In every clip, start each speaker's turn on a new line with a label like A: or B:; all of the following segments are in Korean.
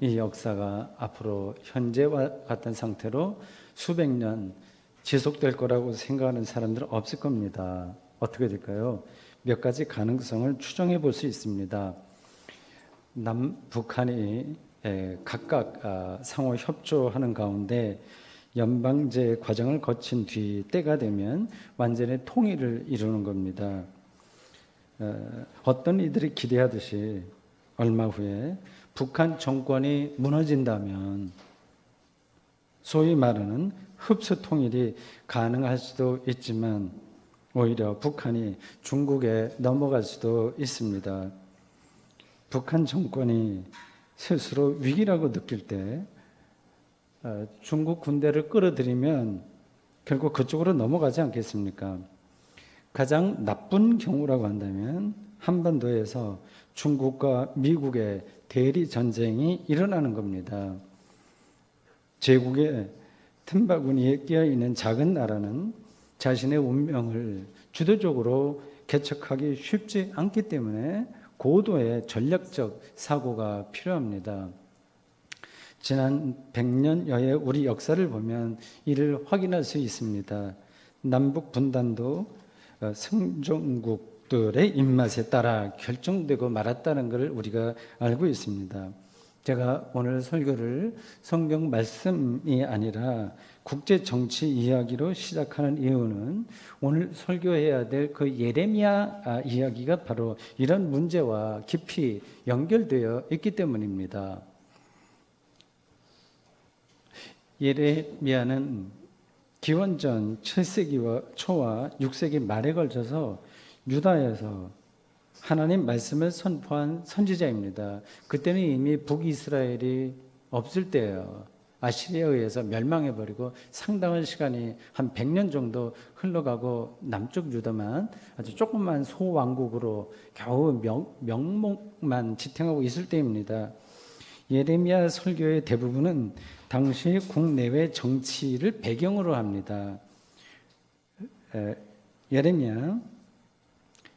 A: 이 역사가 앞으로 현재와 같은 상태로 수백 년 지속될 거라고 생각하는 사람들은 없을 겁니다. 어떻게 될까요? 몇 가지 가능성을 추정해 볼 수 있습니다. 남북한이 각각 상호 협조하는 가운데 연방제 과정을 거친 뒤 때가 되면 완전히 통일을 이루는 겁니다. 어떤 이들이 기대하듯이 얼마 후에 북한 정권이 무너진다면 소위 말하는 흡수 통일이 가능할 수도 있지만 오히려 북한이 중국에 넘어갈 수도 있습니다. 북한 정권이 스스로 위기라고 느낄 때 중국 군대를 끌어들이면 결국 그쪽으로 넘어가지 않겠습니까? 가장 나쁜 경우라고 한다면 한반도에서 중국과 미국의 대리 전쟁이 일어나는 겁니다. 제국의 틈바구니에 끼어있는 작은 나라는 자신의 운명을 주도적으로 개척하기 쉽지 않기 때문에 고도의 전략적 사고가 필요합니다. 지난 100년여의 우리 역사를 보면 이를 확인할 수 있습니다. 남북 분단도 성종국들의 입맛에 따라 결정되고 말았다는 것을 우리가 알고 있습니다. 제가 오늘 설교를 성경 말씀이 아니라 국제 정치 이야기로 시작하는 이유는 오늘 설교해야 될 그 예레미야 이야기가 바로 이런 문제와 깊이 연결되어 있기 때문입니다. 예레미야는 기원전 7세기 초와 6세기 말에 걸쳐서 유다에서 하나님 말씀을 선포한 선지자입니다. 그때는 이미 북이스라엘이 없을 때예요. 아시리아에 의해서 멸망해버리고 상당한 시간이 한 100년 정도 흘러가고 남쪽 유다만 아주 조그만 소왕국으로 겨우 명목만 지탱하고 있을 때입니다. 예레미야 설교의 대부분은 당시 국내외 정치를 배경으로 합니다. 예레미야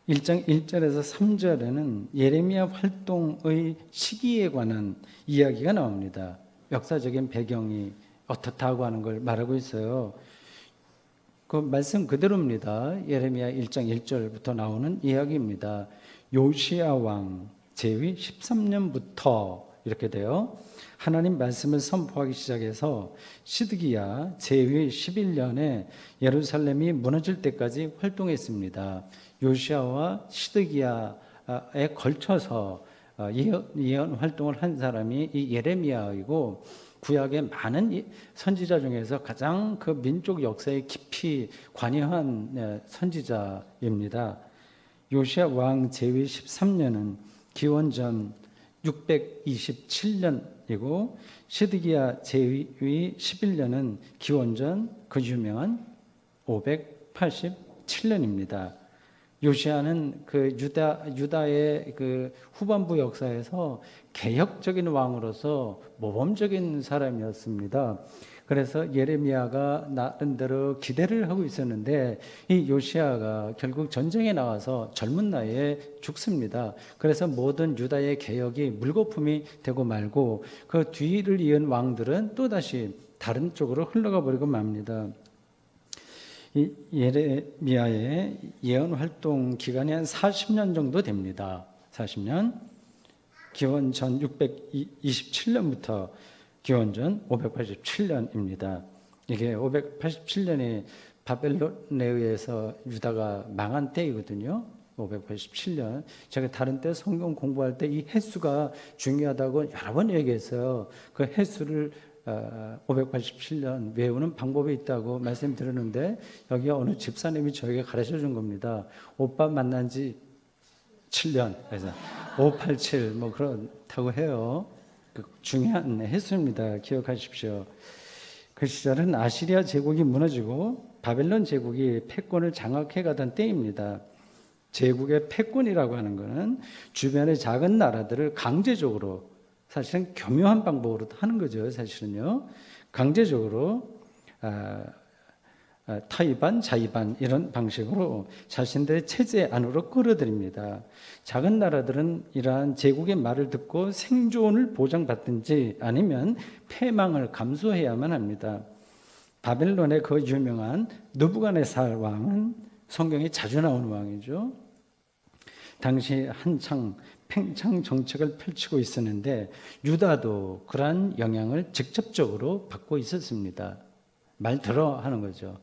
A: 1장 1절에서 3절에는 예레미야 활동의 시기에 관한 이야기가 나옵니다. 역사적인 배경이 어떻다고 하는 걸 말하고 있어요. 그 말씀 그대로입니다. 예레미야 1장 1절부터 나오는 이야기입니다. 요시야 왕 제위 13년부터 이렇게 돼요. 하나님 말씀을 선포하기 시작해서 시드기야 제위 11년에 예루살렘이 무너질 때까지 활동했습니다. 요시야와 시드기야에 걸쳐서 예언 활동을 한 사람이 이 예레미야이고 구약의 많은 선지자 중에서 가장 그 민족 역사에 깊이 관여한 선지자입니다. 요시야 왕 제위 13년은 기원전 627년이고 시드기야 제위 11년은 기원전 그 유명한 587년입니다. 요시야는 그 유다의 그 후반부 역사에서 개혁적인 왕으로서 모범적인 사람이었습니다. 그래서 예레미야가 나름대로 기대를 하고 있었는데 이 요시야가 결국 전쟁에 나와서 젊은 나이에 죽습니다. 그래서 모든 유다의 개혁이 물거품이 되고 말고 그 뒤를 이은 왕들은 또다시 다른 쪽으로 흘러가 버리고 맙니다. 이 예레미야의 예언 활동 기간이 한 40년 정도 됩니다. 40년. 기원전 627년부터 기원전 587년입니다. 이게 587년이 바벨론에 의해서 유다가 망한 때이거든요. 587년. 제가 다른 때 성경 공부할 때 이 횟수가 중요하다고 여러 번 얘기했어요. 그 횟수를 587년 외우는 방법이 있다고 말씀드렸는데 여기 어느 집사님이 저에게 가르쳐 준 겁니다. 오빠 만난 지 7년. 그래서 587 뭐 그렇다고 해요. 그 중요한 횟수입니다. 기억하십시오. 그 시절은 아시리아 제국이 무너지고 바벨론 제국이 패권을 장악해 가던 때입니다. 제국의 패권이라고 하는 것은 주변의 작은 나라들을 강제적으로 사실은 교묘한 방법으로 하는 거죠. 사실은요. 강제적으로 타이반, 자이반 이런 방식으로 자신들의 체제 안으로 끌어들입니다. 작은 나라들은 이러한 제국의 말을 듣고 생존을 보장받든지 아니면 패망을 감수해야만 합니다. 바벨론의 그 유명한 느부갓네살 왕은 성경에 자주 나오는 왕이죠. 당시 한창 팽창 정책을 펼치고 있었는데 유다도 그러한 영향을 직접적으로 받고 있었습니다. 말 들어 하는 거죠.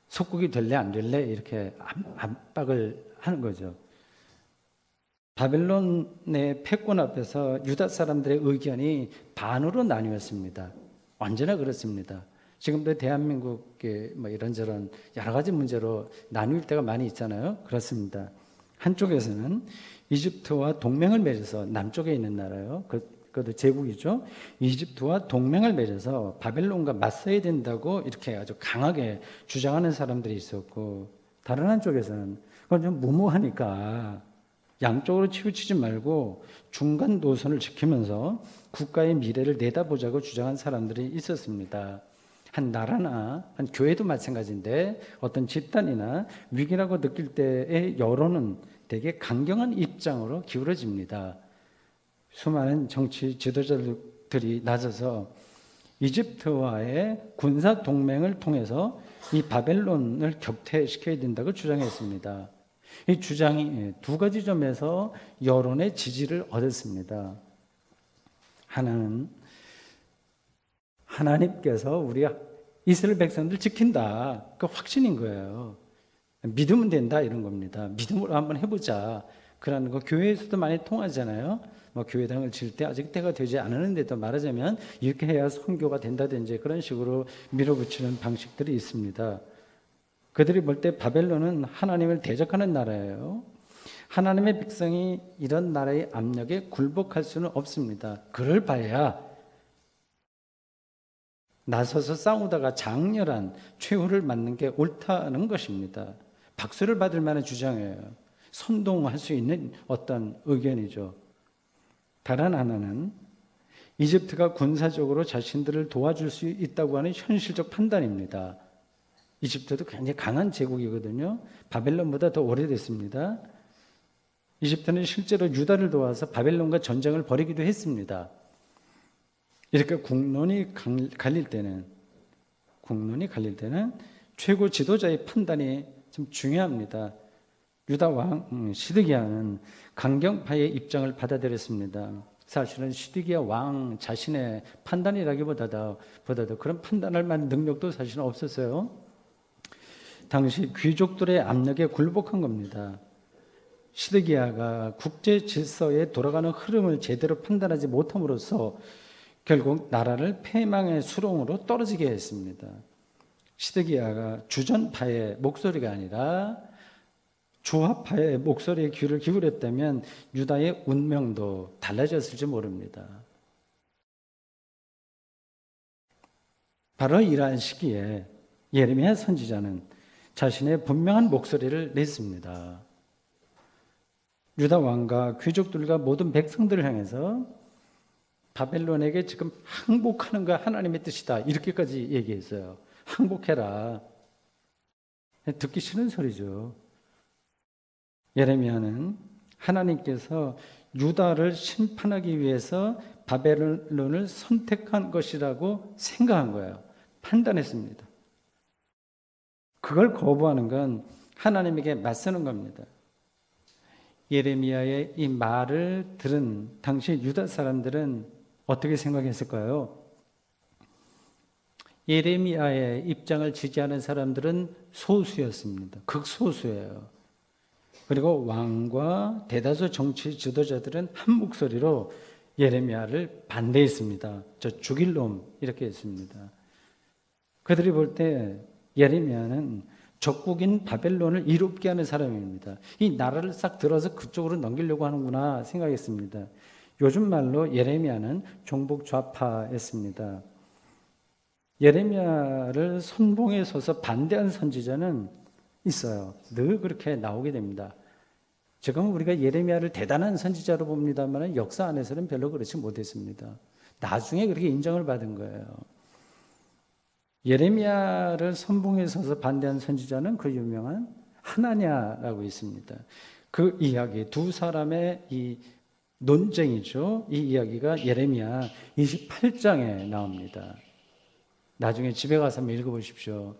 A: 속국이 될래 안 될래 이렇게 압박을 하는 거죠. 바벨론의 패권 앞에서 유다 사람들의 의견이 반으로 나뉘었습니다. 언제나 그렇습니다. 지금도 대한민국의 뭐 이런저런 여러 가지 문제로 나뉠 때가 많이 있잖아요. 그렇습니다. 한쪽에서는 이집트와 동맹을 맺어서 남쪽에 있는 나라요. 그것도 제국이죠. 이집트와 동맹을 맺어서 바벨론과 맞서야 된다고 이렇게 아주 강하게 주장하는 사람들이 있었고, 다른 한쪽에서는 그건 좀 무모하니까 양쪽으로 치우치지 말고 중간 노선을 지키면서 국가의 미래를 내다보자고 주장한 사람들이 있었습니다. 한 나라나 한 교회도 마찬가지인데 어떤 집단이나 위기라고 느낄 때의 여론은 되게 강경한 입장으로 기울어집니다. 수많은 정치 지도자들이 나서서 이집트와의 군사 동맹을 통해서 이 바벨론을 격퇴시켜야 된다고 주장했습니다. 이 주장이 두 가지 점에서 여론의 지지를 얻었습니다. 하나는 하나님께서 우리 이스라엘 백성들 지킨다. 그 확신인 거예요. 믿으면 된다 이런 겁니다. 믿음으로 한번 해보자. 그러는 거 교회에서도 많이 통하잖아요. 뭐 교회당을 질 때 아직 때가 되지 않았는데도 말하자면 이렇게 해야 선교가 된다든지 그런 식으로 밀어붙이는 방식들이 있습니다. 그들이 볼 때 바벨론은 하나님을 대적하는 나라예요. 하나님의 백성이 이런 나라의 압력에 굴복할 수는 없습니다. 그럴 바에야 나서서 싸우다가 장렬한 최후를 맞는 게 옳다는 것입니다. 박수를 받을 만한 주장이에요. 선동할 수 있는 어떤 의견이죠. 다른 하나는 이집트가 군사적으로 자신들을 도와줄 수 있다고 하는 현실적 판단입니다. 이집트도 굉장히 강한 제국이거든요. 바벨론보다 더 오래됐습니다. 이집트는 실제로 유다를 도와서 바벨론과 전쟁을 벌이기도 했습니다. 이렇게 국론이 갈릴 때는 최고 지도자의 판단이 좀 중요합니다. 유다 왕 시드기야는 강경파의 입장을 받아들였습니다. 사실은 시드기야 왕 자신의 판단이라기보다도 그런 판단할 만한 능력도 사실은 없었어요. 당시 귀족들의 압력에 굴복한 겁니다. 시드기야가 국제 질서에 돌아가는 흐름을 제대로 판단하지 못함으로써 결국 나라를 패망의 수렁으로 떨어지게 했습니다. 시드기야가 주전파의 목소리가 아니라 주화파의 목소리에 귀를 기울였다면 유다의 운명도 달라졌을지 모릅니다. 바로 이러한 시기에 예레미야 선지자는 자신의 분명한 목소리를 냈습니다. 유다 왕과 귀족들과 모든 백성들을 향해서 바벨론에게 지금 항복하는 거 하나님의 뜻이다. 이렇게까지 얘기했어요. 항복해라. 듣기 싫은 소리죠. 예레미야는 하나님께서 유다를 심판하기 위해서 바벨론을 선택한 것이라고 생각한 거예요. 판단했습니다. 그걸 거부하는 건 하나님에게 맞서는 겁니다. 예레미야의 이 말을 들은 당시 유다 사람들은 어떻게 생각했을까요? 예레미야의 입장을 지지하는 사람들은 소수였습니다. 극소수예요. 그리고 왕과 대다수 정치 지도자들은 한 목소리로 예레미야를 반대했습니다. 저 죽일 놈 이렇게 했습니다. 그들이 볼 때 예레미야는 적국인 바벨론을 이롭게 하는 사람입니다. 이 나라를 싹 들어서 그쪽으로 넘기려고 하는구나 생각했습니다. 요즘 말로 예레미야는 종북 좌파였습니다. 예레미야를 선봉에 서서 반대한 선지자는 있어요. 늘 그렇게 나오게 됩니다. 지금 우리가 예레미야를 대단한 선지자로 봅니다만 역사 안에서는 별로 그렇지 못했습니다. 나중에 그렇게 인정을 받은 거예요. 예레미야를 선봉에 서서 반대한 선지자는 그 유명한 하나냐라고 있습니다. 그 이야기, 두 사람의 이 논쟁이죠. 이 이야기가 예레미야 28장에 나옵니다. 나중에 집에 가서 한번 읽어보십시오.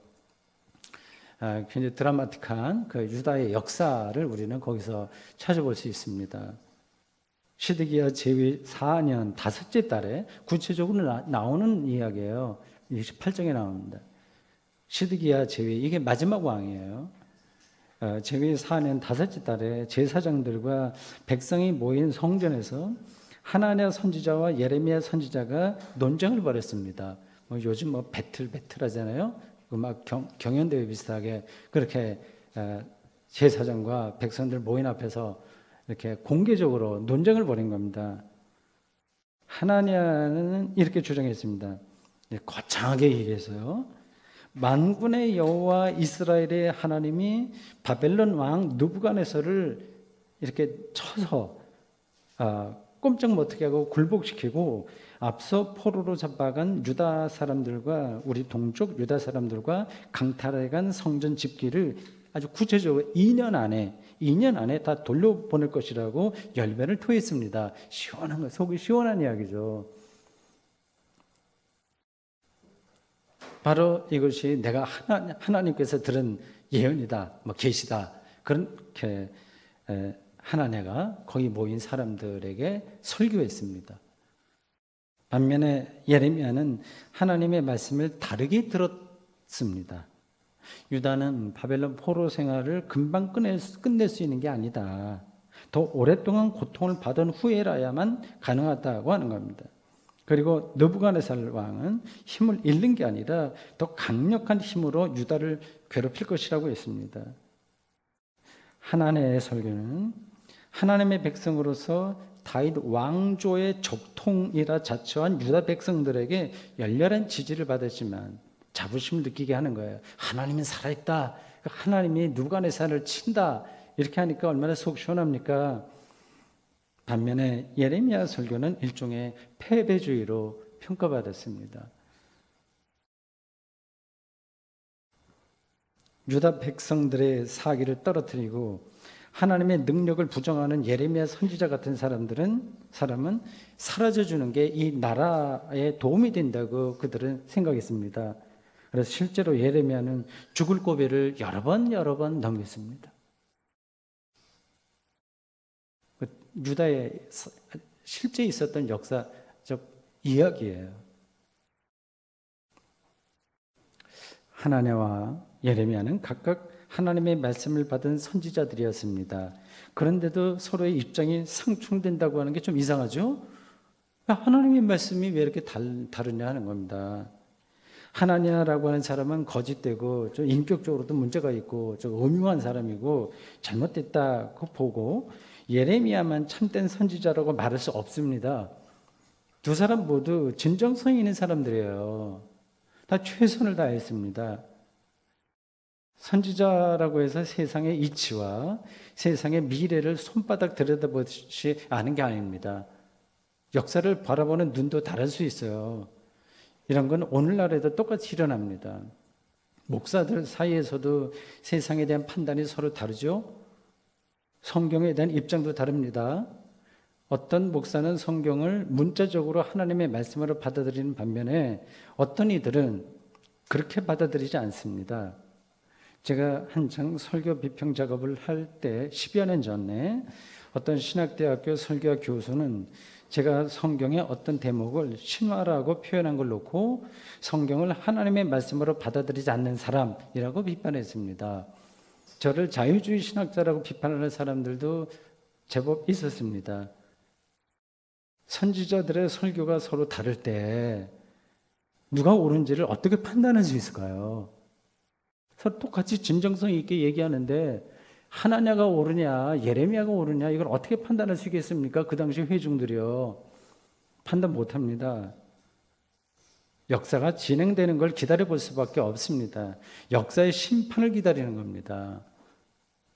A: 굉장히 드라마틱한 그 유다의 역사를 우리는 거기서 찾아볼 수 있습니다. 시드기야 제위 4년 다섯째 달에 구체적으로 나오는 이야기예요. 28장에 나옵니다. 시드기야 제위, 이게 마지막 왕이에요. 제위 4년 다섯째 달에 제사장들과 백성이 모인 성전에서 하나냐 선지자와 예레미야 선지자가 논쟁을 벌였습니다. 요즘 배틀 하잖아요. 막 경연대회 비슷하게 그렇게 제사장과 백성들 모인 앞에서 이렇게 공개적으로 논쟁을 벌인 겁니다. 하나냐는 이렇게 주장했습니다. 거창하게 얘기해서요. 만군의 여호와 이스라엘의 하나님이 바벨론 왕 느부갓네살을 이렇게 쳐서 꼼짝 못하게 하고 굴복시키고 앞서 포로로 잡아간 유다 사람들과 우리 동쪽 유다 사람들과 강탈해간 성전 집기를 아주 구체적으로 2년 안에 다 돌려보낼 것이라고 열매를 토했습니다. 시원한 거, 속이 시원한 이야기죠. 바로 이것이 내가 하나님께서 들은 예언이다, 계시다. 그렇게 하나냐가 거기 모인 사람들에게 설교했습니다. 반면에 예레미야는 하나님의 말씀을 다르게 들었습니다. 유다는 바벨론 포로 생활을 금방 끝낼 수 있는 게 아니다. 더 오랫동안 고통을 받은 후에라야만 가능하다고 하는 겁니다. 그리고 느부갓네살 왕은 힘을 잃는 게 아니라 더 강력한 힘으로 유다를 괴롭힐 것이라고 했습니다. 하나님의 설교는 하나님의 백성으로서 다윗 왕조의 적통이라 자처한 유다 백성들에게 열렬한 지지를 받았지만 자부심을 느끼게 하는 거예요. 하나님은 살아있다. 하나님이 느부갓네살을 친다. 이렇게 하니까 얼마나 속 시원합니까? 반면에 예레미야 설교는 일종의 패배주의로 평가받았습니다. 유다 백성들의 사기를 떨어뜨리고 하나님의 능력을 부정하는 예레미야 선지자 같은 사람은 사라져주는 게 이 나라에 도움이 된다고 그들은 생각했습니다. 그래서 실제로 예레미야는 죽을 고비를 여러 번 넘겼습니다. 유다에 실제 있었던 역사적 이야기예요. 하나냐와 예레미야는 각각 하나님의 말씀을 받은 선지자들이었습니다. 그런데도 서로의 입장이 상충된다고 하는 게 좀 이상하죠? 하나님의 말씀이 왜 이렇게 다르냐 하는 겁니다. 하나냐라고 하는 사람은 거짓되고 좀 인격적으로도 문제가 있고 좀 음흉한 사람이고 잘못됐다고 보고, 예레미야만 참된 선지자라고 말할 수 없습니다. 두 사람 모두 진정성이 있는 사람들이에요. 다 최선을 다했습니다. 선지자라고 해서 세상의 이치와 세상의 미래를 손바닥 들여다보듯이 아는 게 아닙니다. 역사를 바라보는 눈도 다를 수 있어요. 이런 건 오늘날에도 똑같이 일어납니다. 목사들 사이에서도 세상에 대한 판단이 서로 다르죠. 성경에 대한 입장도 다릅니다. 어떤 목사는 성경을 문자적으로 하나님의 말씀으로 받아들이는 반면에 어떤 이들은 그렇게 받아들이지 않습니다. 제가 한창 설교 비평 작업을 할 때 10여 년 전에 어떤 신학대학교 설교학 교수는 제가 성경의 어떤 대목을 신화라고 표현한 걸 놓고 성경을 하나님의 말씀으로 받아들이지 않는 사람이라고 비판했습니다. 저를 자유주의 신학자라고 비판하는 사람들도 제법 있었습니다. 선지자들의 설교가 서로 다를 때 누가 옳은지를 어떻게 판단할 수 있을까요? 서로 똑같이 진정성 있게 얘기하는데 하나냐가 옳으냐 예레미야가 옳으냐 이걸 어떻게 판단할 수 있겠습니까? 그 당시 회중들이요. 판단 못합니다. 역사가 진행되는 걸 기다려볼 수밖에 없습니다. 역사의 심판을 기다리는 겁니다.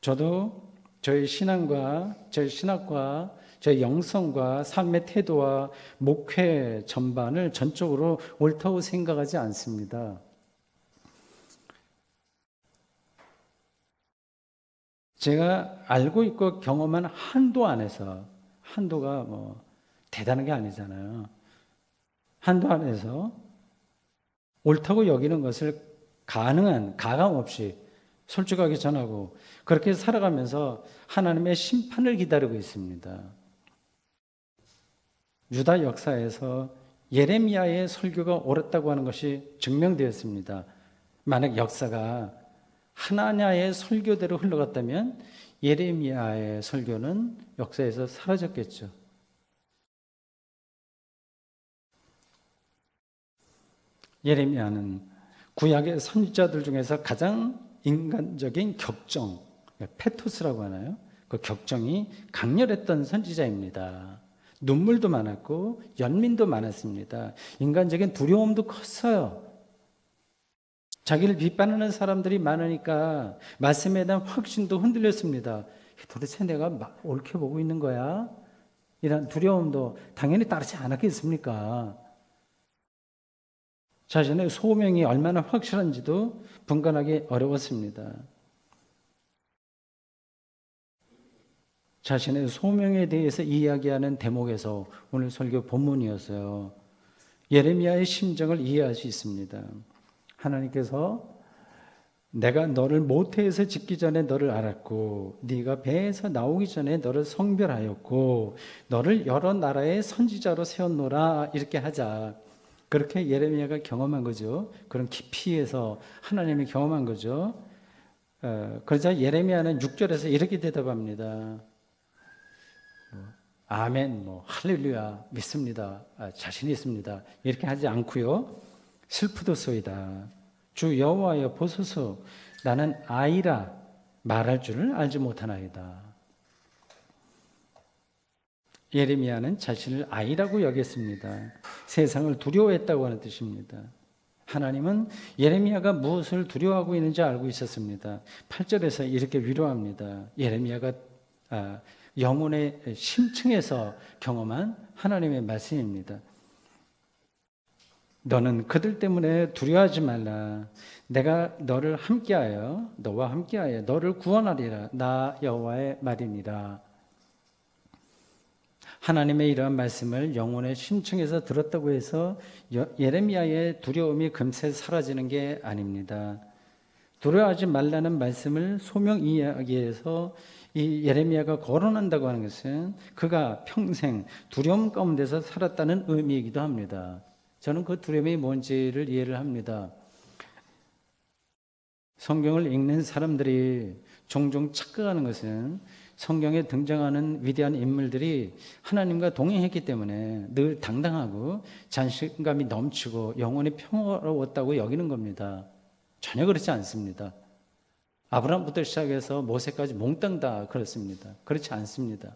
A: 저도 저의 신앙과 저의 신학과 저의 영성과 삶의 태도와 목회 전반을 전적으로 옳다고 생각하지 않습니다. 제가 알고 있고 경험한 한도 안에서, 한도가 뭐 대단한 게 아니잖아요. 한도 안에서 옳다고 여기는 것을 가능한 가감 없이 솔직하게 전하고 그렇게 살아가면서 하나님의 심판을 기다리고 있습니다. 유다 역사에서 예레미야의 설교가 옳았다고 하는 것이 증명되었습니다. 만약 역사가 하나냐의 설교대로 흘러갔다면 예레미야의 설교는 역사에서 사라졌겠죠. 예레미야는 구약의 선지자들 중에서 가장 인간적인 격정, 페토스라고 하나요? 그 격정이 강렬했던 선지자입니다. 눈물도 많았고 연민도 많았습니다. 인간적인 두려움도 컸어요. 자기를 비판하는 사람들이 많으니까 말씀에 대한 확신도 흔들렸습니다. 도대체 내가 옳게 보고 있는 거야? 이런 두려움도 당연히 따르지 않았겠습니까? 자신의 소명이 얼마나 확실한지도 분간하기 어려웠습니다. 자신의 소명에 대해서 이야기하는 대목에서 오늘 설교 본문이었어요. 예레미야의 심정을 이해할 수 있습니다. 하나님께서 내가 너를 모태에서 짓기 전에 너를 알았고 네가 배에서 나오기 전에 너를 성별하였고 너를 여러 나라의 선지자로 세웠노라 이렇게 하자. 그렇게 예레미야가 경험한 거죠. 그런 깊이에서 하나님이 경험한 거죠. 그러자 예레미야는 6절에서 이렇게 대답합니다. 아멘, 할렐루야, 믿습니다. 자신 있습니다. 이렇게 하지 않고요. 슬프도소이다. 주 여호와여 보소서 나는 아이라 말할 줄을 알지 못하나이다. 예레미야는 자신을 아이라고 여겼습니다. 세상을 두려워했다고 하는 뜻입니다. 하나님은 예레미야가 무엇을 두려워하고 있는지 알고 있었습니다. 8절에서 이렇게 위로합니다. 예레미야가 영혼의 심층에서 경험한 하나님의 말씀입니다. 너는 그들 때문에 두려워하지 말라. 내가 너를 함께하여 너와 함께하여 너를 구원하리라. 나 여호와의 말이니라. 하나님의 이러한 말씀을 영혼의 심층에서 들었다고 해서 예레미야의 두려움이 금세 사라지는 게 아닙니다. 두려워하지 말라는 말씀을 소명 이야기에서 이 예레미야가 거론한다고 하는 것은 그가 평생 두려움 가운데서 살았다는 의미이기도 합니다. 저는 그 두려움이 뭔지를 이해를 합니다. 성경을 읽는 사람들이 종종 착각하는 것은 성경에 등장하는 위대한 인물들이 하나님과 동행했기 때문에 늘 당당하고 자신감이 넘치고 영혼이 평화로웠다고 여기는 겁니다. 전혀 그렇지 않습니다. 아브라함부터 시작해서 모세까지 몽땅 다 그렇습니다. 그렇지 않습니다.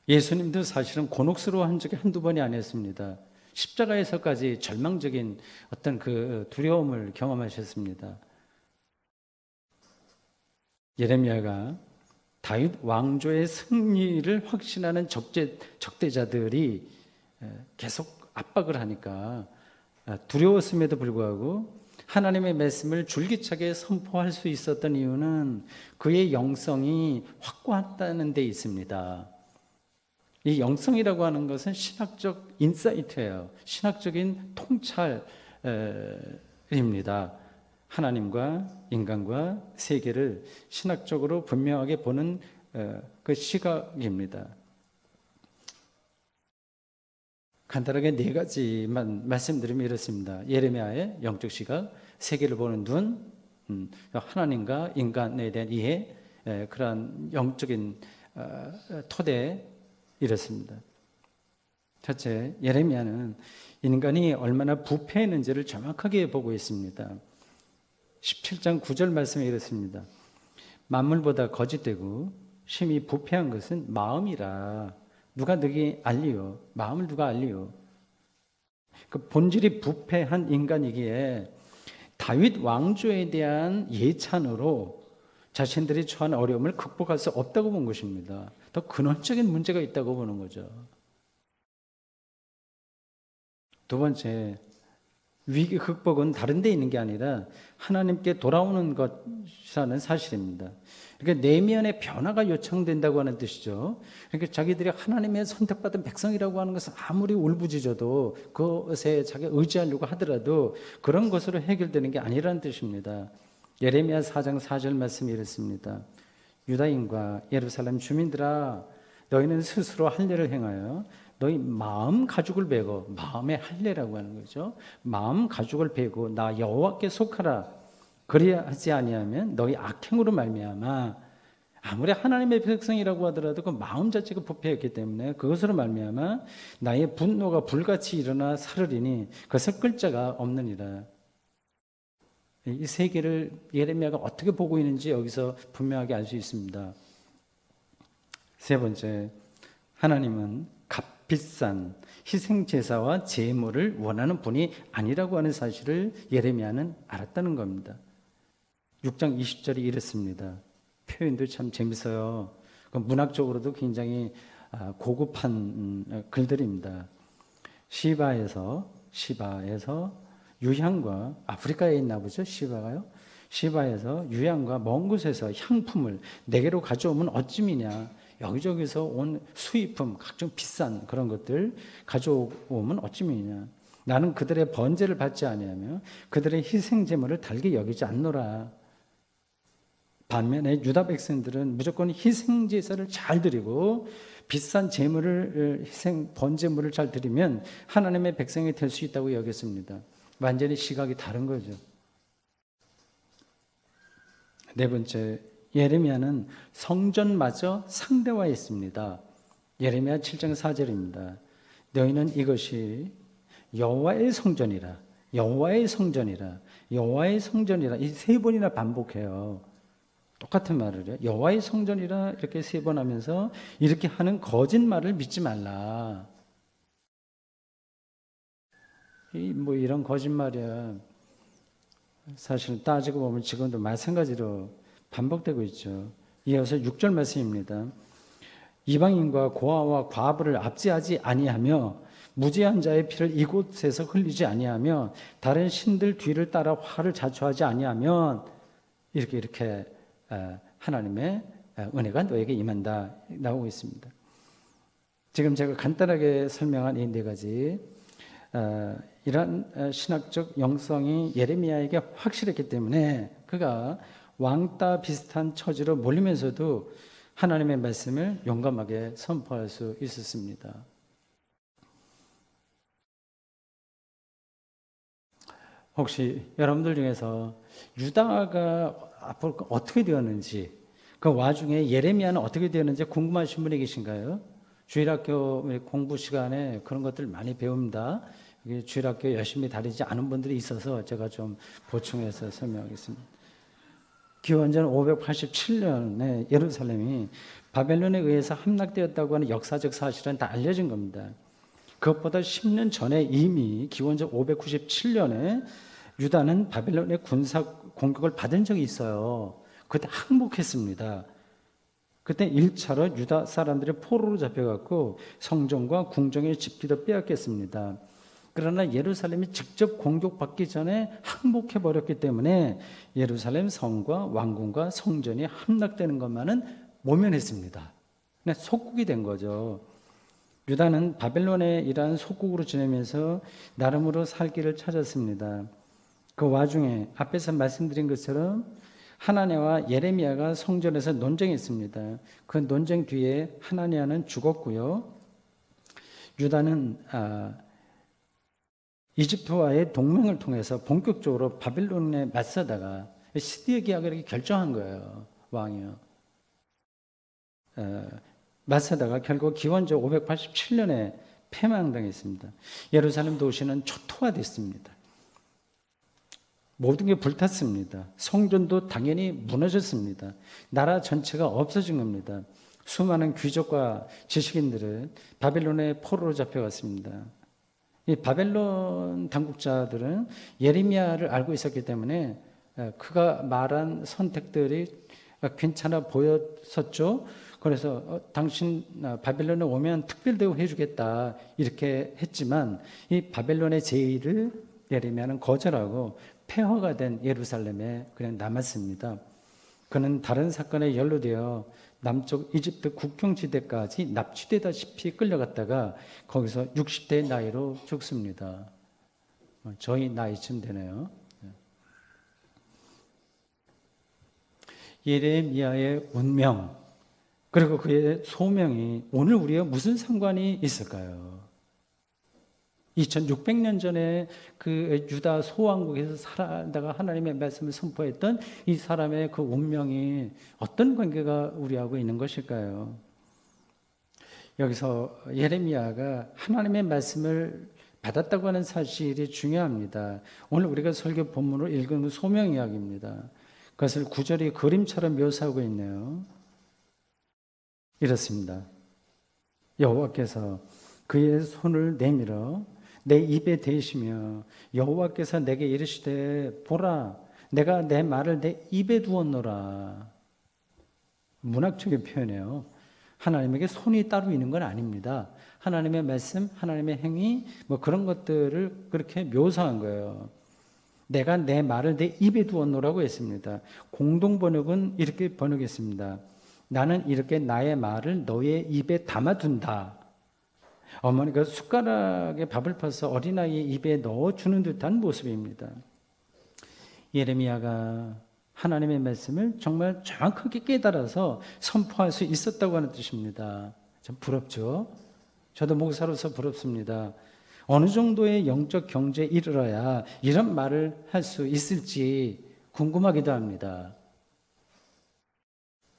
A: 예수님도 사실은 곤혹스러워한 적이 한두 번이 아니었습니다. 십자가에서까지 절망적인 어떤 그 두려움을 경험하셨습니다. 예레미야가 다윗 왕조의 승리를 확신하는 적대자들이 계속 압박을 하니까 두려웠음에도 불구하고 하나님의 말씀을 줄기차게 선포할 수 있었던 이유는 그의 영성이 확고하다는 데 있습니다. 이 영성이라고 하는 것은 신학적 인사이트예요. 신학적인 통찰입니다. 하나님과 인간과 세계를 신학적으로 분명하게 보는 그 시각입니다. 간단하게 4가지만 말씀드리면 이렇습니다. 예레미야의 영적 시각, 세계를 보는 눈, 하나님과 인간에 대한 이해, 그러한 영적인 토대 이렇습니다. 첫째, 예레미야는 인간이 얼마나 부패했는지를 정확하게 보고 있습니다. 17장 9절 말씀에 이렇습니다. 만물보다 거짓되고 심히 부패한 것은 마음이라. 누가 너에게 알리요? 마음을 누가 알리요? 그 본질이 부패한 인간이기에 다윗 왕조에 대한 예찬으로 자신들이 처한 어려움을 극복할 수 없다고 본 것입니다. 더 근원적인 문제가 있다고 보는 거죠. 두 번째, 위기 극복은 다른 데 있는 게 아니라 하나님께 돌아오는 것이라는 사실입니다. 그러니까 내면의 변화가 요청된다고 하는 뜻이죠. 그러니까 자기들이 하나님의 선택받은 백성이라고 하는 것은 아무리 울부짖어도 그것에 자기가 의지하려고 하더라도 그런 것으로 해결되는 게 아니라는 뜻입니다. 예레미야 4장 4절 말씀이 이렇습니다. 유다인과 예루살렘 주민들아, 너희는 스스로 할례를 행하여 너희 마음 가죽을 베고, 마음의 할례라고 하는 거죠. 마음 가죽을 베고 나 여호와께 속하라. 그리하지 아니하면 너희 악행으로 말미암아, 아무리 하나님의 백성이라고 하더라도 그 마음 자체가 부패했기 때문에 그것으로 말미암아 나의 분노가 불같이 일어나 사르리니 그것을 끌 자가 없느니라. 이 세계를 예레미야가 어떻게 보고 있는지 여기서 분명하게 알 수 있습니다. 세 번째, 하나님은 값비싼 희생제사와 제물을 원하는 분이 아니라고 하는 사실을 예레미야는 알았다는 겁니다. 6장 20절이 이렇습니다. 표현도 참 재밌어요. 문학적으로도 굉장히 고급한 글들입니다. 시바에서 유향과, 아프리카에 있나 보죠, 시바가요. 시바에서 유향과 먼 곳에서 향품을 내게로 가져오면 어찌미냐. 여기저기서 온 수입품, 각종 비싼 그런 것들 가져오면 어찌미냐. 나는 그들의 번제를 받지 아니하며 그들의 희생제물을 달게 여기지 않노라. 반면에 유다 백성들은 무조건 희생제사를 잘 드리고 비싼 제물을 번제물을 잘 드리면 하나님의 백성이 될 수 있다고 여겼습니다. 완전히 시각이 다른 거죠. 네 번째, 예레미야는 성전마저 상대화했습니다. 예레미야 7장 4절입니다. 너희는 이것이 여호와의 성전이라, 여호와의 성전이라, 여호와의 성전이라, 이 세 번이나 반복해요. 똑같은 말을 해요. 여호와의 성전이라 이렇게 세 번 하면서 이렇게 하는 거짓말을 믿지 말라. 이런 거짓말이야. 사실 따지고 보면 지금도 마찬가지로 반복되고 있죠. 이어서 6절 말씀입니다. 이방인과 고아와 과부를 압제하지 아니하며 무죄한 자의 피를 이곳에서 흘리지 아니하며 다른 신들 뒤를 따라 화를 자초하지 아니하면 이렇게 하나님의 은혜가 너에게 임한다 나오고 있습니다. 지금 제가 간단하게 설명한 이 네 가지, 이런 신학적 영성이 예레미야에게 확실했기 때문에 그가 왕따 비슷한 처지로 몰리면서도 하나님의 말씀을 용감하게 선포할 수 있었습니다. 혹시 여러분들 중에서 유다가 앞으로 어떻게 되었는지, 그 와중에 예레미야는 어떻게 되었는지 궁금하신 분이 계신가요? 주일학교 공부 시간에 그런 것들 많이 배웁니다. 주일학교 열심히 다니지 않은 분들이 있어서 제가 좀 보충해서 설명하겠습니다. 기원전 587년에 예루살렘이 바벨론에 의해서 함락되었다고 하는 역사적 사실은 다 알려진 겁니다. 그것보다 10년 전에 이미 기원전 597년에 유다는 바벨론의 군사 공격을 받은 적이 있어요. 그때 항복했습니다. 그때 1차로 유다 사람들이 포로로 잡혀갔고 성전과 궁정의 집기도 빼앗겼습니다. 그러나 예루살렘이 직접 공격받기 전에 항복해버렸기 때문에 예루살렘 성과 왕궁과 성전이 함락되는 것만은 모면했습니다. 그냥 속국이 된 거죠. 유다는 바벨론의 이러한 속국으로 지내면서 나름으로 살 길을 찾았습니다. 그 와중에 앞에서 말씀드린 것처럼 하나냐와 예레미야가 성전에서 논쟁했습니다. 그 논쟁 뒤에 하나냐는 죽었고요. 유다는 이집트와의 동맹을 통해서 본격적으로 바벨론에 맞서다가 시드의 계약을 이렇게 결정한 거예요. 왕이요. 맞서다가 결국 기원전 587년에 패망당했습니다. 예루살렘 도시는 초토화됐습니다. 모든 게 불탔습니다. 성전도 당연히 무너졌습니다. 나라 전체가 없어진 겁니다. 수많은 귀족과 지식인들은 바벨론의 포로로 잡혀갔습니다. 이 바벨론 당국자들은 예레미야를 알고 있었기 때문에 그가 말한 선택들이 괜찮아 보였었죠. 그래서 당신 바벨론에 오면 특별 대우해 주겠다 이렇게 했지만 이 바벨론의 제의를 예레미야는 거절하고 폐허가 된 예루살렘에 그냥 남았습니다. 그는 다른 사건에 연루되어 남쪽 이집트 국경지대까지 납치되다시피 끌려갔다가 거기서 60대 나이로 죽습니다. 저희 나이쯤 되네요. 예레미야의 운명 그리고 그의 소명이 오늘 우리와 무슨 상관이 있을까요? 2600년 전에 그 유다 소왕국에서 살다가 하나님의 말씀을 선포했던 이 사람의 그 운명이 어떤 관계가 우리하고 있는 것일까요? 여기서 예레미야가 하나님의 말씀을 받았다고 하는 사실이 중요합니다. 오늘 우리가 설교 본문으로 읽은 소명 이야기입니다. 그것을 구절이 그림처럼 묘사하고 있네요. 이렇습니다. 여호와께서 그의 손을 내밀어 내 입에 대시며 여호와께서 내게 이르시되 보라 내가 내 말을 내 입에 두었노라. 문학적인 표현이에요. 하나님에게 손이 따로 있는 건 아닙니다. 하나님의 말씀, 하나님의 행위 뭐 그런 것들을 그렇게 묘사한 거예요. 내가 내 말을 내 입에 두었노라고 했습니다. 공동 번역은 이렇게 번역했습니다. 나는 이렇게 나의 말을 너의 입에 담아둔다. 어머니가 숟가락에 밥을 퍼서 어린아이의 입에 넣어주는 듯한 모습입니다. 예레미야가 하나님의 말씀을 정말 정확하게 깨달아서 선포할 수 있었다고 하는 뜻입니다. 참 부럽죠? 저도 목사로서 부럽습니다. 어느 정도의 영적 경지에 이르러야 이런 말을 할 수 있을지 궁금하기도 합니다.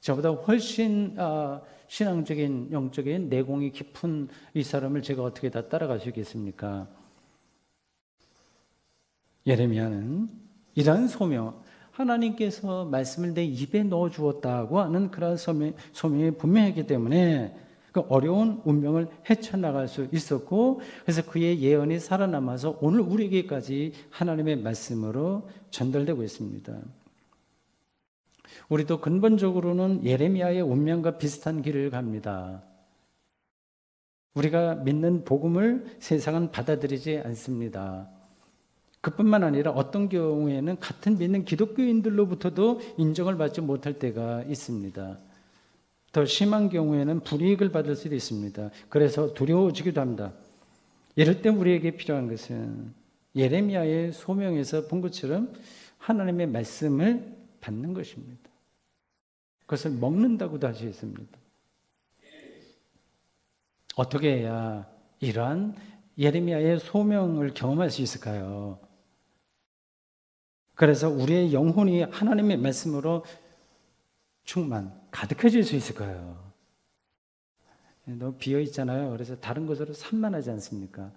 A: 저보다 훨씬 신앙적인 영적인 내공이 깊은 이 사람을 제가 어떻게 다 따라갈 수 있겠습니까? 예레미야는 이러한 소명, 하나님께서 말씀을 내 입에 넣어 주었다고 하는 그런 소명이 분명하기 때문에 그 어려운 운명을 헤쳐나갈 수 있었고, 그래서 그의 예언이 살아남아서 오늘 우리에게까지 하나님의 말씀으로 전달되고 있습니다. 우리도 근본적으로는 예레미야의 운명과 비슷한 길을 갑니다. 우리가 믿는 복음을 세상은 받아들이지 않습니다. 그뿐만 아니라 어떤 경우에는 같은 믿는 기독교인들로부터도 인정을 받지 못할 때가 있습니다. 더 심한 경우에는 불이익을 받을 수도 있습니다. 그래서 두려워지기도 합니다. 이럴 때 우리에게 필요한 것은 예레미야의 소명에서 본 것처럼 하나님의 말씀을 받는 것입니다. 그것을 먹는다고도 할 수 있습니다. 어떻게 해야 이러한 예레미야의 소명을 경험할 수 있을까요? 그래서 우리의 영혼이 하나님의 말씀으로 가득해질 수 있을까요? 너무 비어 있잖아요. 그래서 다른 것으로 산만하지 않습니까?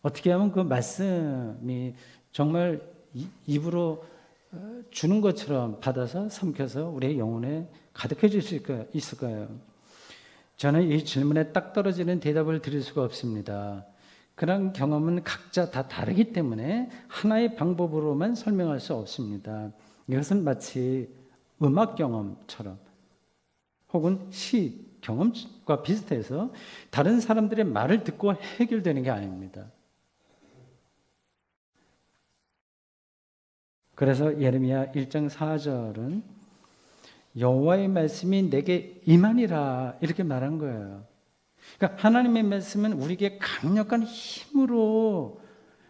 A: 어떻게 하면 그 말씀이 정말 입으로 주는 것처럼 받아서 삼켜서 우리의 영혼에 가득해질 수 있을까요? 저는 이 질문에 딱 떨어지는 대답을 드릴 수가 없습니다. 그런 경험은 각자 다 다르기 때문에 하나의 방법으로만 설명할 수 없습니다. 이것은 마치 음악 경험처럼 혹은 시 경험과 비슷해서 다른 사람들의 말을 듣고 해결되는 게 아닙니다. 그래서 예레미야 1장 4절은 여호와의 말씀이 내게 임하니라 이렇게 말한 거예요. 그러니까 하나님의 말씀은 우리에게 강력한 힘으로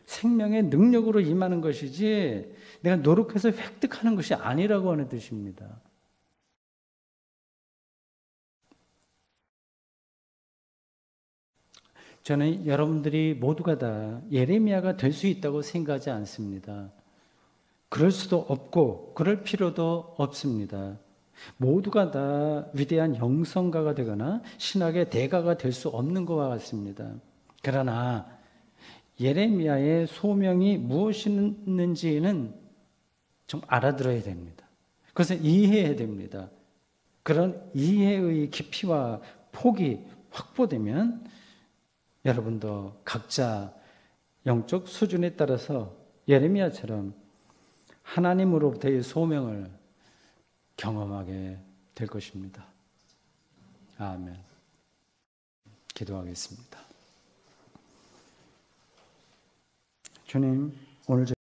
A: 생명의 능력으로 임하는 것이지 내가 노력해서 획득하는 것이 아니라고 하는 뜻입니다. 저는 여러분들이 모두가 다 예레미야가 될 수 있다고 생각하지 않습니다. 그럴 수도 없고 그럴 필요도 없습니다. 모두가 다 위대한 영성가가 되거나 신학의 대가가 될 수 없는 것과 같습니다. 그러나 예레미야의 소명이 무엇이었는지는 좀 알아들어야 됩니다. 그것을 이해해야 됩니다. 그런 이해의 깊이와 폭이 확보되면 여러분도 각자 영적 수준에 따라서 예레미야처럼 하나님으로부터의 소명을 경험하게 될 것입니다. 아멘. 기도하겠습니다. 주님, 오늘